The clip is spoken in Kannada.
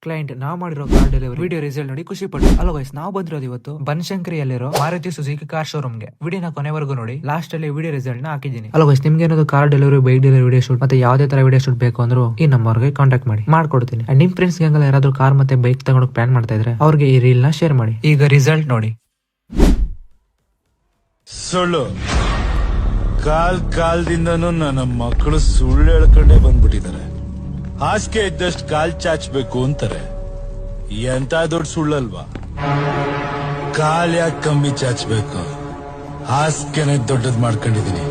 ಕ್ಲೈಂಟ್ ನಾವ್ ಮಾಡಿರೋ ಕಾರ್ ಡೆಲಿವರಿ ವಿಡಿಯೋ ರಿಸಲ್ಟ್ ನೋಡಿ ಖುಷಿ ಪಟ್ಟು. ಅಲ್ಲ ಗೈಸ್, ನಾವು ಬಂದಿರೋದು ಇವತ್ತು ಬನಶಂಕರಿಯಲ್ಲಿರೋ ಮಾರುತಿ ಸುಜುಕಿ ಕಾರ್ ಶೋರೂಮ್ ಗೆ. ವಿಡಿಯೋನ ಕೊನೆವರೆಗೂ ನೋಡಿ. ಲಾಸ್ಟ್ ಅಲ್ಲಿ ವಿಡಿಯೋ ರಿಸಲ್ಟ್ ನ ಹಾಕಿದ್ದೀನಿ. ಅಲ್ಲ ಗೈಸ್, ನಿಮ್ಗೆ ಏನಾದ್ರು car delivery, bike delivery video shoot ಮತ್ತೆ ಯಾವ್ದೇ ತರ ವಿಡಿಯೋ ಶೂಟ್ ಬೇಕು ಅಂದ್ರೂ ಈ ನಂಬರ್ಗೆ ಕಾಂಟ್ಯಾಕ್ಟ್ ಮಾಡಿ, ಮಾಡ್ಕೊಡ್ತೀನಿ. ಅಂಡ್ ನಿಮ್ ಫ್ರೆಂಡ್ಸ್ ಗಂಗಲ್ಲ ಯಾರಾದ್ರೂ ಕಾರ್ ಮತ್ತೆ ಬೈಕ್ ತಗೊಂಡು ಪ್ಲಾನ್ ಮಾಡ್ತಾ ಇದ್ರೆ ಅವ್ರಿಗೆ ಈ ರೀಲ್ ನ ಶೇರ್ ಮಾಡಿ. ಈಗ ರಿಸಲ್ಟ್ ನೋಡಿ. ಸುಳ್ಳು ಕಾಲದಿಂದನೂ ನನ್ನ ಮಕ್ಕಳು ಸುಳ್ಳು ಹೇಳ್ಕೊಂಡೇ ಬಂದ್ಬಿಟ್ಟಿದ್ದಾರೆ. ಹಾಸಿಗೆ ಇದ್ದಷ್ಟು ಕಾಲ್ ಚಾಚಬೇಕು ಅಂತಾರೆ. ಎಂತ ದೊಡ್ಡ ಸುಳ್ಳಲ್ವಾ? ಕಾಲ್ ಯಾಕೆ ಕಮ್ಮಿ ಚಾಚಬೇಕು? ಹಾಸಿಗೆನೆ ದೊಡ್ಡದ್ ಮಾಡ್ಕೊಂಡಿದೀನಿ.